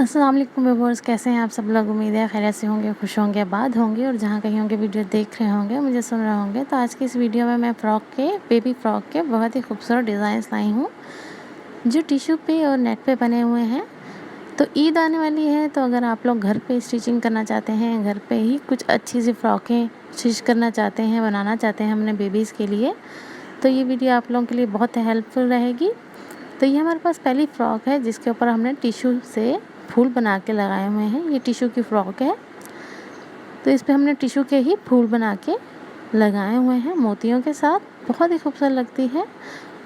अस्सलाम वालेकुम व्यूअर्स, कैसे हैं आप सब लोग। उम्मीद है खैरियत से होंगे, खुश होंगे, आबाद होंगे और जहाँ कहीं होंगे वीडियो देख रहे होंगे, मुझे सुन रहे होंगे। तो आज की इस वीडियो में मैं बेबी फ़्रॉक के बहुत ही खूबसूरत डिज़ाइंस लाई हूँ जो टिश्यू पे और नेट पे बने हुए हैं। तो ईद आने वाली है, तो अगर आप लोग घर पे स्टिचिंग करना चाहते हैं, घर पे ही कुछ अच्छी सी फ़्रॉकें स्टिच करना चाहते हैं, बनाना चाहते हैं अपने बेबीज़ के लिए, तो ये वीडियो आप लोगों के लिए बहुत हेल्पफुल रहेगी। तो ये हमारे पास पहली फ़्रॉक है जिसके ऊपर हमने टिश्यू से फूल बना के लगाए हुए हैं। ये टिश्यू की फ़्रॉक है, तो इस पे हमने टिश्यू के ही फूल बना के लगाए हुए हैं मोतियों के साथ। बहुत ही खूबसूरत लगती है,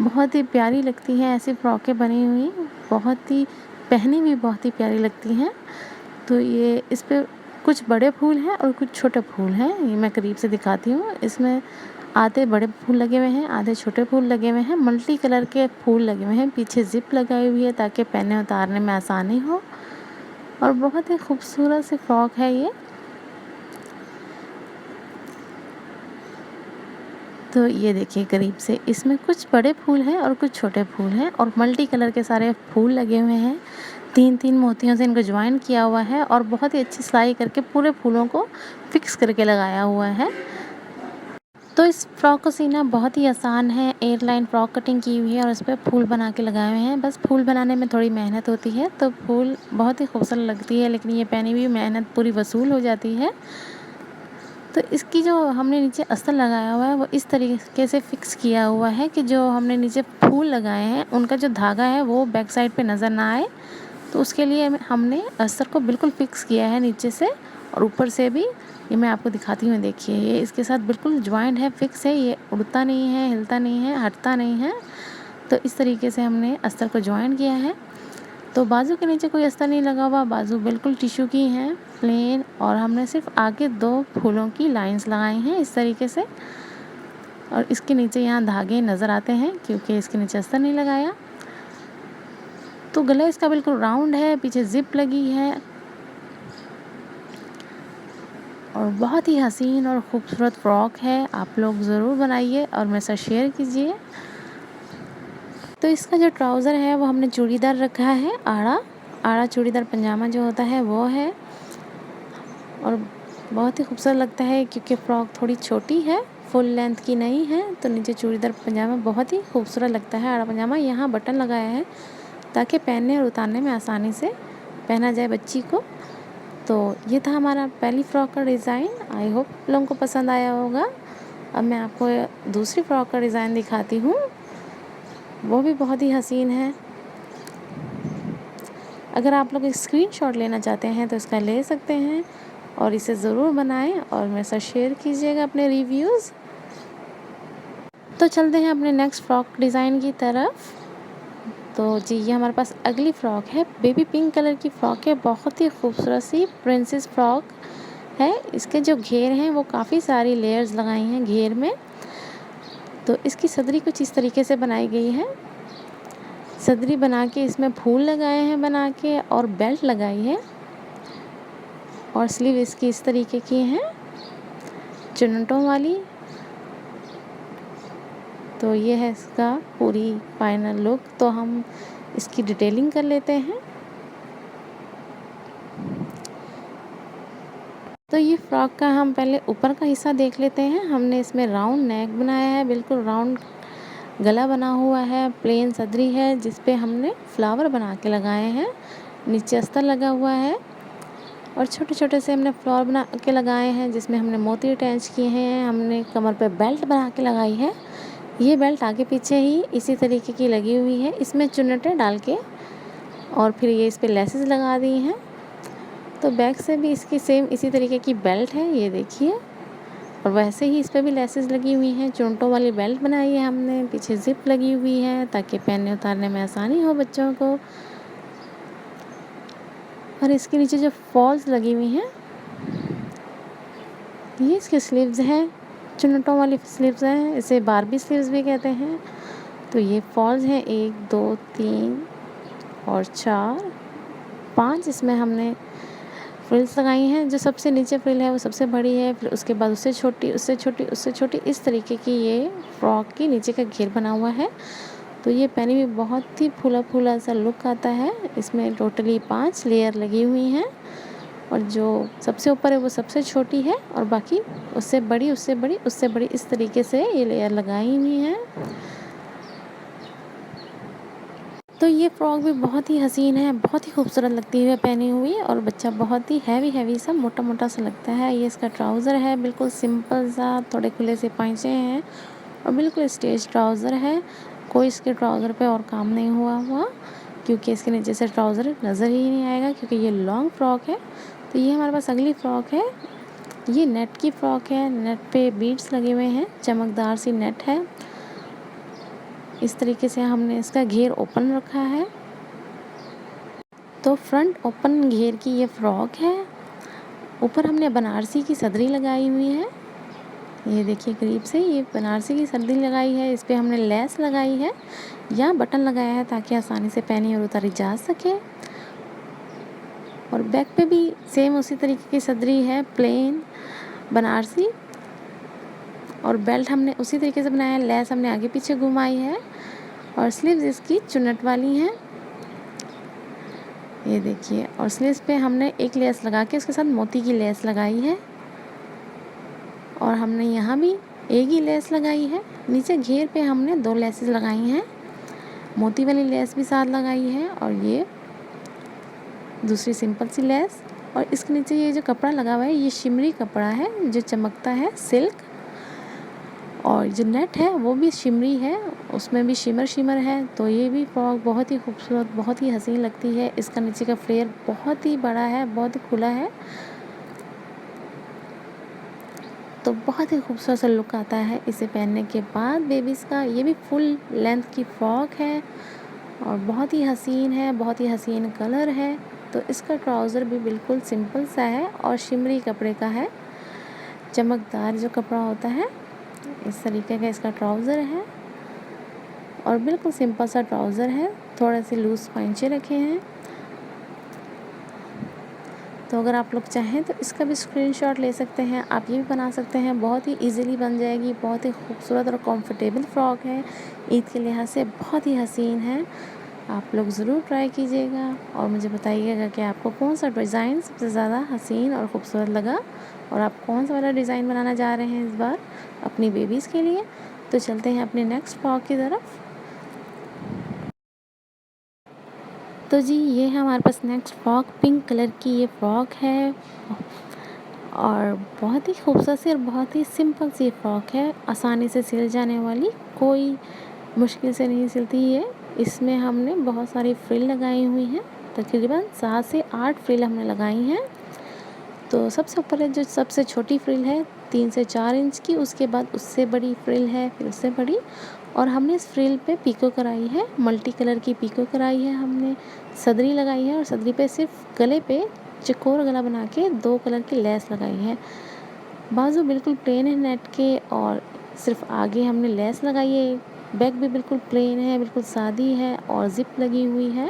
बहुत ही प्यारी लगती है ऐसी फ़्रॉकें बनी हुई, बहुत ही पहनी भी बहुत ही प्यारी लगती हैं। तो ये इस पे कुछ बड़े फूल हैं और कुछ छोटे फूल हैं, ये मैं करीब से दिखाती हूँ। इसमें आधे बड़े फूल लगे हुए हैं, आधे छोटे फूल लगे हुए हैं, मल्टी कलर के फूल लगे हुए हैं। पीछे ज़िप लगाई हुई है ताकि पहनने उतारने में आसानी हो, और बहुत ही खूबसूरत सी फ्रॉक है ये। तो ये देखिए करीब से, इसमें कुछ बड़े फूल हैं और कुछ छोटे फूल हैं और मल्टी कलर के सारे फूल लगे हुए हैं। 3-3 मोतियों से इनको जॉइन किया हुआ है और बहुत ही अच्छी सिलाई करके पूरे फूलों को फिक्स करके लगाया हुआ है। तो इस फ्रॉक को सीना बहुत ही आसान है। एयरलाइन फ्रॉक कटिंग की हुई है और उस पर फूल बना के लगाए हुए हैं। बस फूल बनाने में थोड़ी मेहनत होती है, तो फूल बहुत ही खूबसूरत लगती है, लेकिन ये पहनी हुई मेहनत पूरी वसूल हो जाती है। तो इसकी जो हमने नीचे अस्तर लगाया हुआ है वो इस तरीके से फिक्स किया हुआ है कि जो हमने नीचे फूल लगाए हैं उनका जो धागा है वो बैक साइड पे नज़र ना आए। तो उसके लिए हमने अस्तर को बिल्कुल फिक्स किया है नीचे से और ऊपर से भी। ये मैं आपको दिखाती हूँ, देखिए ये इसके साथ बिल्कुल जॉइंट है, फिक्स है, ये उड़ता नहीं है, हिलता नहीं है, हटता नहीं है। तो इस तरीके से हमने अस्तर को जॉइन किया है। तो बाजू के नीचे कोई अस्तर नहीं लगा हुआ, बाजू बिल्कुल टिश्यू की हैं, प्लेन, और हमने सिर्फ आगे 2 फूलों की लाइंस लगाई हैं इस तरीके से। और इसके नीचे यहाँ धागे नज़र आते हैं क्योंकि इसके नीचे अस्तर नहीं लगाया। तो गला इसका बिल्कुल राउंड है, पीछे ज़िप लगी है और बहुत ही हसीन और ख़ूबसूरत फ्रॉक है। आप लोग ज़रूर बनाइए और मेरे साथ शेयर कीजिए। तो इसका जो ट्राउज़र है वो हमने चूड़ीदार रखा है, आड़ा चूड़ीदार पजामा जो होता है वो है, और बहुत ही खूबसूरत लगता है क्योंकि फ़्रॉक थोड़ी छोटी है, फुल लेंथ की नहीं है। तो नीचे चूड़ीदार पजामा बहुत ही खूबसूरत लगता है, आड़ा पजामा। यहाँ बटन लगाया है ताकि पहनने और उतारने में आसानी से पहना जाए बच्ची को। तो ये था हमारा पहली फ़्रॉक का डिज़ाइन। आई होप लोगों को पसंद आया होगा। अब मैं आपको दूसरी फ़्रॉक का डिज़ाइन दिखाती हूँ, वो भी बहुत ही हसीन है। अगर आप लोग स्क्रीनशॉट लेना चाहते हैं तो इसका ले सकते हैं और इसे ज़रूर बनाएं और मेरे साथ शेयर कीजिएगा अपने रिव्यूज़। तो चलते हैं अपने नेक्स्ट फ्रॉक डिज़ाइन की तरफ। तो जी, ये हमारे पास अगली फ़्रॉक है, बेबी पिंक कलर की फ़्रॉक है। बहुत ही खूबसूरत सी प्रिंसेस फ्रॉक है। इसके जो घेर हैं वो काफ़ी सारी लेयर्स लगाई हैं घेर में। तो इसकी सदरी कुछ इस तरीके से बनाई गई है। सदरी बना के इसमें फूल लगाए हैं बना के, और बेल्ट लगाई है, और स्लीव इसकी इस तरीके की हैं चुन्नटों वाली। तो ये है इसका पूरी फाइनल लुक। तो हम इसकी डिटेलिंग कर लेते हैं। तो ये फ्रॉक का हम पहले ऊपर का हिस्सा देख लेते हैं। हमने इसमें राउंड नेक बनाया है, बिल्कुल राउंड गला बना हुआ है, प्लेन सदरी है जिस पे हमने फ्लावर बना के लगाए हैं, नीचे अस्तर लगा हुआ है, और छोटे छोटे से हमने फ्लावर बना के लगाए हैं जिसमें हमने मोती अटैच किए हैं। हमने कमर पे बेल्ट बना के लगाई है। ये बेल्ट आगे पीछे ही इसी तरीके की लगी हुई है, इसमें चुन्नटें डाल के, और फिर ये इस पे लेसेस लगा दी हैं। तो बैक से भी इसकी सेम इसी तरीके की बेल्ट है, ये देखिए, और वैसे ही इस पे भी लेसेस लगी हुई हैं। चुन्नटों वाली बेल्ट बनाई है हमने, पीछे जिप लगी हुई है ताकि पहनने उतारने में आसानी हो बच्चों को। और इसके नीचे जो फॉल्स लगी हुई हैं, ये इसके स्लीव्स हैं, चुन्नटों वाली स्लीव्स हैं, इसे बारबी स्लीव्स भी कहते हैं। तो ये फॉल्स हैं 1 2 3 और 4 5, इसमें हमने फ्रिल्स लगाई हैं। जो सबसे नीचे फ्रिल है वो सबसे बड़ी है, फिर उसके बाद उससे छोटी, उससे छोटी, उससे छोटी, इस तरीके की ये फ्रॉक की नीचे का घेर बना हुआ है। तो ये पहनी भी बहुत ही फूला फूला सा लुक आता है। इसमें टोटली 5 लेयर लगी हुई हैं और जो सबसे ऊपर है वो सबसे छोटी है और बाकी उससे बड़ी, उससे बड़ी, उससे बड़ी, इस तरीके से ये लेयर लगाई हुई हैं। तो ये फ्रॉक भी बहुत ही हसीन है, बहुत ही खूबसूरत लगती है पहनी हुई और बच्चा बहुत ही हैवी सा मोटा मोटा सा लगता है। ये इसका ट्राउज़र है, बिल्कुल सिंपल सा, थोड़े खुले से पाइचे हैं और बिल्कुल स्टेज ट्राउज़र है। कोई इसके ट्राउज़र पे और काम नहीं हुआ क्योंकि इसके नीचे से ट्राउज़र नज़र ही नहीं आएगा क्योंकि ये लॉन्ग फ्रॉक है। तो ये हमारे पास अगली फ़्रॉक है। ये नेट की फ़्रॉक है, नेट पे बीड्स लगे हुए हैं, चमकदार सी नेट है। इस तरीके से हमने इसका घेर ओपन रखा है। तो फ्रंट ओपन घेर की ये फ़्रॉक है। ऊपर हमने बनारसी की सदरी लगाई हुई है। ये देखिए करीब से, ये बनारसी की सदरी लगाई है। इस पे हमने लेस लगाई है या बटन लगाया है ताकि आसानी से पहनी और उतारी जा सके। और बैक पे भी सेम उसी तरीके की सदरी है, प्लेन बनारसी, और बेल्ट हमने उसी तरीके से बनाया है। लेस हमने आगे पीछे घुमाई है और स्लीव्स इसकी चुन्नट वाली हैं। ये देखिए, और स्लीव्स पे हमने एक लेस लगा के उसके साथ मोती की लेस लगाई है और हमने यहाँ भी एक ही लेस लगाई है। नीचे घेर पे हमने 2 लेसेस लगाई हैं, मोती वाली लेस भी साथ लगाई है और ये दूसरी सिंपल सी लेस। और इसके नीचे ये जो कपड़ा लगा हुआ है ये शिमरी कपड़ा है जो चमकता है, सिल्क। और जो नेट है वो भी शिमरी है, उसमें भी शिमर है। तो ये भी फ्रॉक बहुत ही खूबसूरत, बहुत ही हसीन लगती है। इसका नीचे का फ्लेयर बहुत ही बड़ा है, बहुत ही खुला है, तो बहुत ही खूबसूरत सा लुक आता है इसे पहनने के बाद बेबीज़ का। ये भी फुल लेंथ की फ़्रॉक है और बहुत ही हसीन है, बहुत ही हसीन कलर है। तो इसका ट्राउज़र भी बिल्कुल सिंपल सा है और शिमरी कपड़े का है, चमकदार जो कपड़ा होता है इस तरीके का इसका ट्राउज़र है और बिल्कुल सिंपल सा ट्राउज़र है, थोड़े से लूज़ पाइंचे रखे हैं। तो अगर आप लोग चाहें तो इसका भी स्क्रीनशॉट ले सकते हैं, आप ये भी बना सकते हैं, बहुत ही इजीली बन जाएगी। बहुत ही खूबसूरत और कंफर्टेबल फ्रॉक है, ईद के लिहाज से बहुत ही हसीन है। आप लोग ज़रूर ट्राई कीजिएगा और मुझे बताइएगा कि आपको कौन सा डिज़ाइन सबसे ज़्यादा हसीन और ख़ूबसूरत लगा और आप कौन सा वाला डिज़ाइन बनाना चाह रहे हैं इस बार अपनी बेबीज़ के लिए। तो चलते हैं अपने नेक्स्ट फ्रॉक की तरफ। तो जी ये है हमारे पास नेक्स्ट फ्रॉक, पिंक कलर की ये फ्रॉक है और बहुत ही खूबसूरत सी और बहुत ही सिंपल सी फ्रॉक है, आसानी से सिल जाने वाली, कोई मुश्किल से नहीं सिलती ये। इसमें हमने बहुत सारी फ्रिल लगाई हुई हैं, तकरीबन 7 से 8 फ्रिल हमने लगाई हैं। तो सबसे ऊपर है जो सबसे छोटी फ्रिल है 3 से 4 इंच की, उसके बाद उससे बड़ी फ्रिल है, फिर उससे बड़ी, और हमने इस फ्रिल पे पीको कराई है, मल्टी कलर की पीको कराई है। हमने सदरी लगाई है और सदरी पे सिर्फ गले पे चकोर गला बना के 2 कलर की लेस लगाई है। बाजू बिल्कुल प्लेन है नेट के और सिर्फ आगे हमने लेस लगाई है। बैक भी बिल्कुल प्लेन है, बिल्कुल सादी है और ज़िप लगी हुई है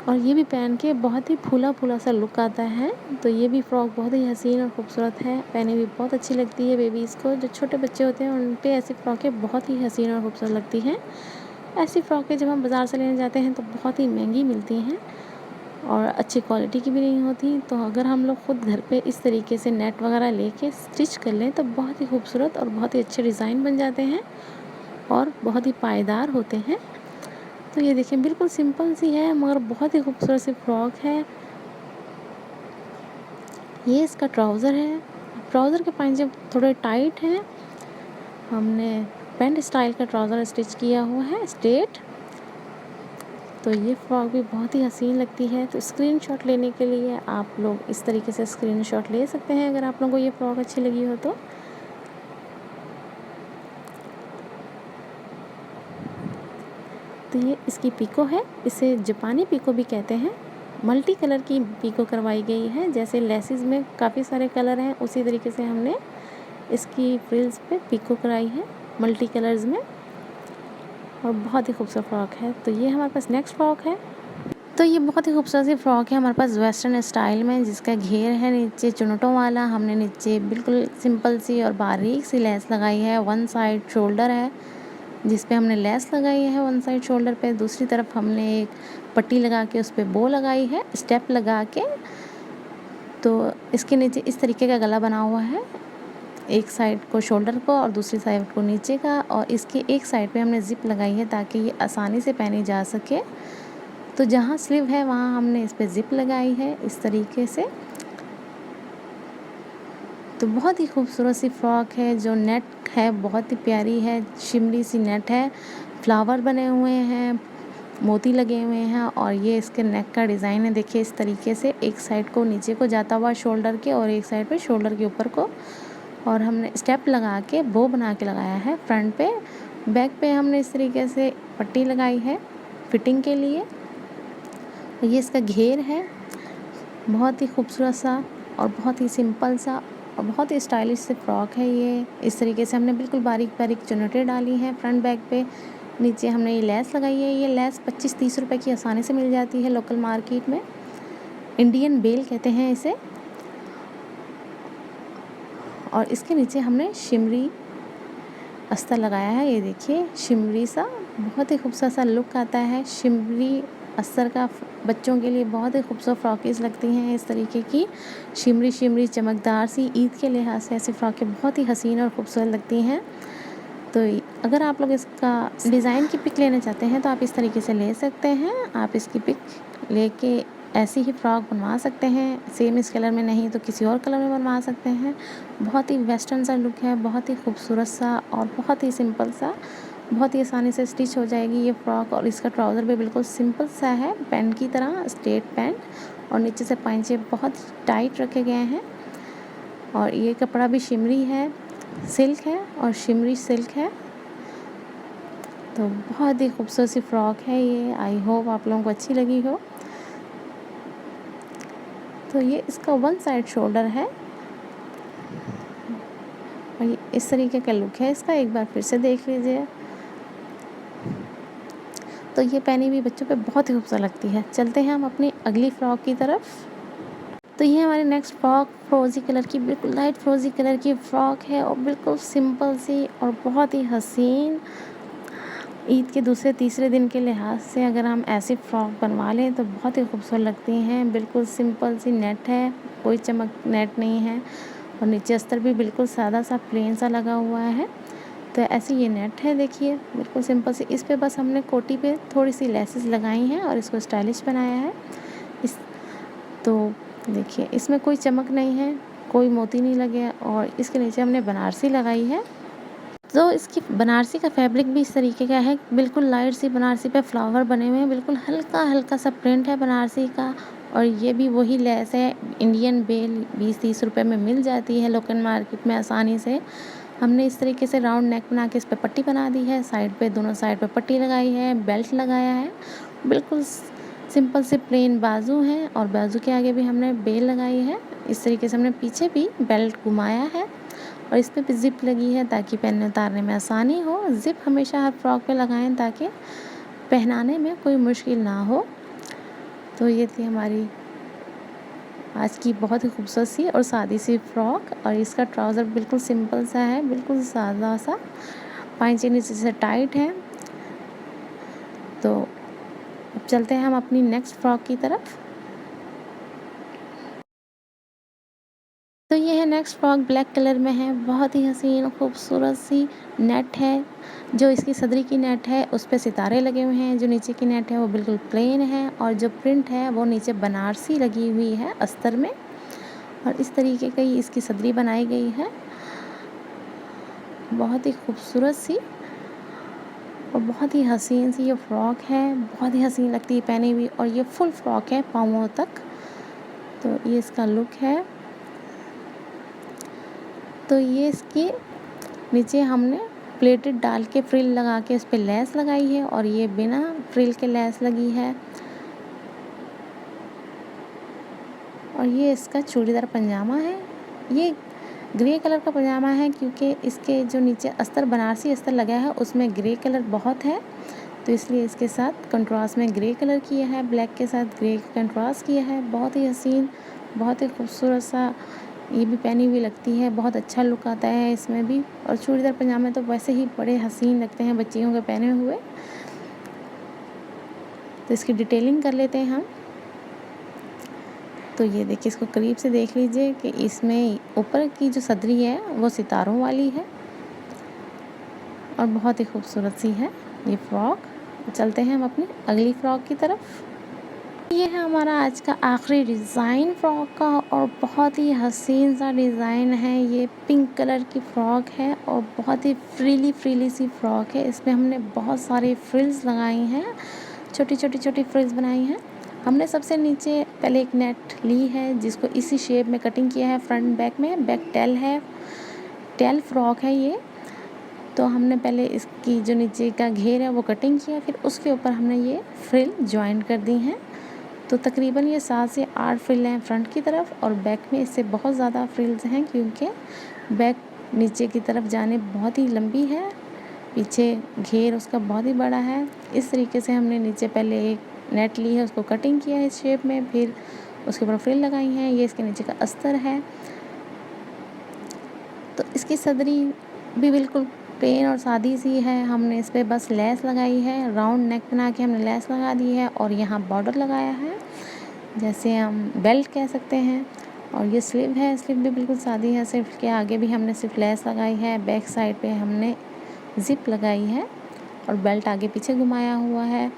और ये भी पहन के बहुत ही फूला फूला सा लुक आता है। तो ये भी फ्रॉक बहुत ही हसीन और ख़ूबसूरत है, पहने भी बहुत अच्छी लगती है बेबीज़ को। जो छोटे बच्चे होते हैं उन पे ऐसी फ़्रॉकें बहुत ही हसीन और ख़ूबसूरत लगती हैं। ऐसी फ़्रॉकें जब हम बाज़ार से लेने जाते हैं तो बहुत ही महंगी मिलती हैं और अच्छी क्वालिटी की भी नहीं होती। तो अगर हम लोग ख़ुद घर पे इस तरीके से नेट वगैरह लेके स्टिच कर लें तो बहुत ही खूबसूरत और बहुत ही अच्छे डिज़ाइन बन जाते हैं और बहुत ही पायदार होते हैं। तो ये देखिए बिल्कुल सिंपल सी है मगर बहुत ही खूबसूरत सी फ्रॉक है। ये इसका ट्राउज़र है, ट्राउज़र के पाइजे थोड़े टाइट हैं। हमने पैंट स्टाइल का ट्राउज़र स्टिच किया हुआ है स्ट्रेट। तो ये फ्रॉक भी बहुत ही हसीन लगती है। तो स्क्रीनशॉट लेने के लिए आप लोग इस तरीके से स्क्रीनशॉट ले सकते हैं अगर आप लोगों को ये फ्रॉक अच्छी लगी हो तो। तो ये इसकी पीको है, इसे जापानी पीको भी कहते हैं। मल्टी कलर की पीको करवाई गई है, जैसे लेसिस में काफ़ी सारे कलर हैं उसी तरीके से हमने इसकी फ्रिल्स पे पीको कराई है मल्टी कलर्स में और बहुत ही खूबसूरत फ्रॉक है। तो ये हमारे पास नेक्स्ट फ्रॉक है। तो ये बहुत ही खूबसूरत सी फ्रॉक है हमारे पास वेस्टर्न स्टाइल में, जिसका घेर है नीचे चुनटों वाला। हमने नीचे बिल्कुल सिंपल सी और बारीक सी लेस लगाई है, वन साइड शोल्डर है जिस पे हमने लेस लगाई है वन साइड शोल्डर पे। दूसरी तरफ हमने एक पट्टी लगा के उस पे बो लगाई है स्टेप लगा के। तो इसके नीचे इस तरीके का गला बना हुआ है, एक साइड को शोल्डर को और दूसरी साइड को नीचे का, और इसके एक साइड पे हमने ज़िप लगाई है ताकि ये आसानी से पहनी जा सके। तो जहाँ स्लीव है वहाँ हमने इस पे ज़िप लगाई है इस तरीके से। तो बहुत ही खूबसूरत सी फ्रॉक है। जो नेट है बहुत ही प्यारी है, शिमरी सी नेट है, फ्लावर बने हुए हैं, मोती लगे हुए हैं, और ये इसके नेक का डिज़ाइन है। देखिए इस तरीके से एक साइड को नीचे को जाता हुआ शोल्डर के और एक साइड पे शोल्डर के ऊपर को, और हमने स्टेप लगा के बो बना के लगाया है फ्रंट पे। बैक पे हमने इस तरीके से पट्टी लगाई है फिटिंग के लिए। ये इसका घेर है, बहुत ही खूबसूरत सा और बहुत ही सिंपल सा और बहुत ही स्टाइलिश से फ्रॉक है ये। इस तरीके से हमने बिल्कुल बारीक बारीक चुनटें डाली हैं फ्रंट बैक पे। नीचे हमने ये लेस लगाई है। ये लेस 25-30 रुपए की आसानी से मिल जाती है लोकल मार्केट में। इंडियन बेल कहते हैं इसे। और इसके नीचे हमने शिमरी अस्तर लगाया है। ये देखिए शिमरी सा बहुत ही खूबसूरत सा लुक आता है। शिमरी अस्तर का बच्चों के लिए बहुत ही खूबसूरत फ्रॉकेज लगती हैं इस तरीके की, शिमरी शिमरी चमकदार सी। ईद के लिहाज से ऐसी फ्रॉकें बहुत ही हसीन और खूबसूरत लगती हैं। तो अगर आप लोग इसका डिज़ाइन की पिक लेना चाहते हैं तो आप इस तरीके से ले सकते हैं। आप इसकी पिक लेके ऐसी ही फ्रॉक बनवा सकते हैं, सेम इस कलर में नहीं तो किसी और कलर में बनवा सकते हैं। बहुत ही वेस्टर्न सा लुक है, बहुत ही खूबसूरत सा और बहुत ही सिंपल सा, बहुत ही आसानी से स्टिच हो जाएगी ये फ्रॉक। और इसका ट्राउज़र भी बिल्कुल सिंपल सा है, पैंट की तरह स्ट्रेट पैंट, और नीचे से पाइंचे बहुत टाइट रखे गए हैं। और ये कपड़ा भी शिमरी है, सिल्क है और शिमरी सिल्क है। तो बहुत ही खूबसूरत सी फ्रॉक है ये। आई होप आप लोगों को अच्छी लगी हो। तो ये इसका वन साइड शोल्डर है और ये इस तरीके का लुक है इसका। एक बार फिर से देख लीजिए। तो ये पहनी हुई बच्चों पे बहुत ही खूबसूरत लगती है। चलते हैं हम अपनी अगली फ्रॉक की तरफ। तो ये हमारी नेक्स्ट फ्रॉक फ्रोज़ी कलर की, बिल्कुल लाइट फ्रोज़ी कलर की फ्रॉक है और बिल्कुल सिंपल सी और बहुत ही हसीन। ईद के दूसरे तीसरे दिन के लिहाज से अगर हम ऐसी फ्रॉक बनवा लें तो बहुत ही खूबसूरत लगती हैं। बिल्कुल सिंपल सी नेट है, कोई चमक नेट नहीं है, और नीचे अस्तर भी बिल्कुल सादा सा प्लेन सा लगा हुआ है। तो ऐसी ये नेट है, देखिए बिल्कुल सिंपल सी। इस पे बस हमने कोटी पे थोड़ी सी लेसेस लगाई हैं और इसको स्टाइलिश बनाया है। इस तो देखिए इसमें कोई चमक नहीं है, कोई मोती नहीं लगे, और इसके नीचे हमने बनारसी लगाई है। तो इसकी बनारसी का फैब्रिक भी इस तरीके का है, बिल्कुल लाइट सी बनारसी पे फ्लावर बने हुए हैं, बिल्कुल हल्का हल्का सा प्रिंट है बनारसी का। और ये भी वही लेस है, इंडियन बेल 20-30 रुपए में मिल जाती है लोकल मार्केट में आसानी से। हमने इस तरीके से राउंड नेक बना के इस पे पट्टी बना दी है, साइड पे दोनों साइड पे पट्टी लगाई है, बेल्ट लगाया है। बिल्कुल सिंपल से प्लेन बाजू हैं और बाजू के आगे भी हमने बेल लगाई है। इस तरीके से हमने पीछे भी बेल्ट घुमाया है और इस पे भी ज़िप लगी है ताकि पहनने उतारने में आसानी हो। ज़िप हमेशा हर फ्रॉक पे लगाएं ताकि पहनाने में कोई मुश्किल ना हो। तो ये थी हमारी आज की बहुत ही खूबसूरत सी और सादी सी फ्रॉक, और इसका ट्राउज़र बिल्कुल सिंपल सा है, बिल्कुल सादा सा, पाइंचे नीचे से टाइट है। तो अब चलते हैं हम अपनी नेक्स्ट फ्रॉक की तरफ। तो ये है नेक्स्ट फ्रॉक, ब्लैक कलर में है, बहुत ही हसीन खूबसूरत सी नेट है। जो इसकी सदरी की नेट है उस पे सितारे लगे हुए हैं, जो नीचे की नेट है वो बिल्कुल प्लेन है, और जो प्रिंट है वो नीचे बनारसी लगी हुई है अस्तर में, और इस तरीके की इसकी सदरी बनाई गई है। बहुत ही खूबसूरत सी और बहुत ही हसीन सी ये फ्रॉक है, बहुत ही हसीन लगती है पहनी हुई, और ये फुल फ्रॉक है पाँवों तक। तो ये इसका लुक है। तो ये इसके नीचे हमने प्लेटेड डाल के फ्रिल लगा के इस पे लेस लगाई है, और ये बिना फ्रिल के लेस लगी है। और ये इसका चूड़ीदार पजामा है। ये ग्रे कलर का पजामा है क्योंकि इसके जो नीचे अस्तर बनारसी अस्तर लगा है उसमें ग्रे कलर बहुत है, तो इसलिए इसके साथ कंट्रास्ट में ग्रे कलर किया है, ब्लैक के साथ ग्रे कंट्रास्ट किया है। बहुत ही हसीन, बहुत ही खूबसूरत सा ये भी पहनी हुई लगती है, बहुत अच्छा लुक आता है इसमें भी। और चूड़ीदार पजामे तो वैसे ही बड़े हसीन लगते हैं बच्चियों के पहने हुए। तो इसकी डिटेलिंग कर लेते हैं हम। तो ये देखिए, इसको करीब से देख लीजिए कि इसमें ऊपर की जो सदरी है वो सितारों वाली है और बहुत ही खूबसूरत सी है ये फ्रॉक। चलते हैं हम अपनी अगली फ्रॉक की तरफ। ये है हमारा आज का आखिरी डिज़ाइन फ्रॉक का और बहुत ही हसीन सा डिज़ाइन है। ये पिंक कलर की फ्रॉक है और बहुत ही फ्रीली सी फ्रॉक है। इसमें हमने बहुत सारे फ्रिल्स लगाई हैं, छोटी फ्रिल्स बनाई हैं। हमने सबसे नीचे पहले एक नेट ली है जिसको इसी शेप में कटिंग किया है। फ्रंट बैक में बैक टेल है, टेल फ्रॉक है ये। तो हमने पहले इसकी जो नीचे का घेर है वो कटिंग किया, फिर उसके ऊपर हमने ये फ्रिल जॉइन कर दी हैं। तो तकरीबन ये 7 से 8 फ्रिल हैं फ्रंट की तरफ और बैक में इससे बहुत ज़्यादा फ्रिल्स हैं क्योंकि बैक नीचे की तरफ जाने बहुत ही लंबी है, पीछे घेर उसका बहुत ही बड़ा है। इस तरीके से हमने नीचे पहले एक नेट ली है, उसको कटिंग किया है इस शेप में, फिर उसके ऊपर फ्रिल लगाई हैं। ये इसके नीचे का अस्तर है। तो इसकी सदरी भी बिल्कुल प्लेन और सादी सी है। हमने इस पर बस लेस लगाई है, राउंड नेक बना के हमने लेस लगा दी है और यहाँ बॉर्डर लगाया है, जैसे हम बेल्ट कह सकते हैं। और ये स्लीव है, स्लीव भी बिल्कुल सादी है। सिर्फ के आगे भी हमने सिर्फ लेस लगाई है, बैक साइड पे हमने ज़िप लगाई है और बेल्ट आगे पीछे घुमाया हुआ है।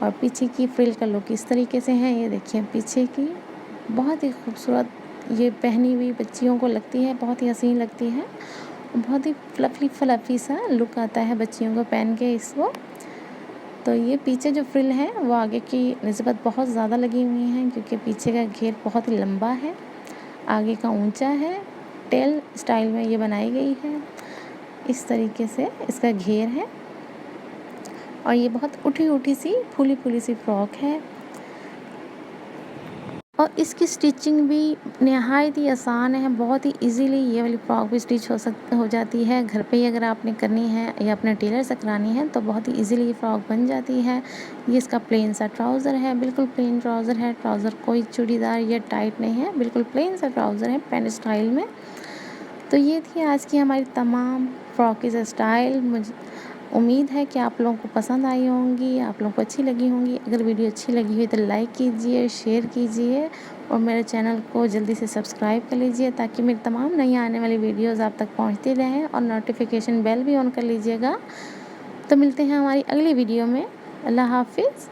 और पीछे की फ्रिल का लुक इस तरीके से है। ये देखिए पीछे की बहुत ही खूबसूरत ये पहनी हुई बच्चियों को लगती है, बहुत ही हसीन लगती है। बहुत ही फ्लफ़ी सा लुक आता है बच्चियों को पहन के इसको। तो ये पीछे जो फ्रिल है वो आगे की निस्बत बहुत ज़्यादा लगी हुई हैं क्योंकि पीछे का घेर बहुत ही लंबा है, आगे का ऊंचा है। टेल स्टाइल में ये बनाई गई है, इस तरीके से इसका घेर है। और ये बहुत उठी सी फूली सी फ्रॉक है और इसकी स्टिचिंग भी नहायत ही आसान है। बहुत ही इजीली ये वाली फ्रॉक भी स्टिच हो जाती है घर पे ही। अगर आपने करनी है या अपने टेलर से करानी है तो बहुत ही इजीली ये फ्रॉक बन जाती है। ये इसका प्लेन सा ट्राउज़र है, बिल्कुल प्लेन ट्राउज़र है। ट्राउज़र कोई चूड़ीदार या टाइट नहीं है, बिल्कुल प्लेन सा ट्राउज़र है पैंट स्टाइल में। तो ये थी आज की हमारी तमाम फ्रॉकीज़ स्टाइल। मुझे उम्मीद है कि आप लोगों को पसंद आई होंगी, आप लोगों को अच्छी लगी होंगी। अगर वीडियो अच्छी लगी हुई तो लाइक कीजिए, शेयर कीजिए और मेरे चैनल को जल्दी से सब्सक्राइब कर लीजिए ताकि मेरी तमाम नई आने वाली वीडियोज़ आप तक पहुंचती रहें। और नोटिफिकेशन बेल भी ऑन कर लीजिएगा। तो मिलते हैं हमारी अगली वीडियो में। अल्लाह हाफिज़।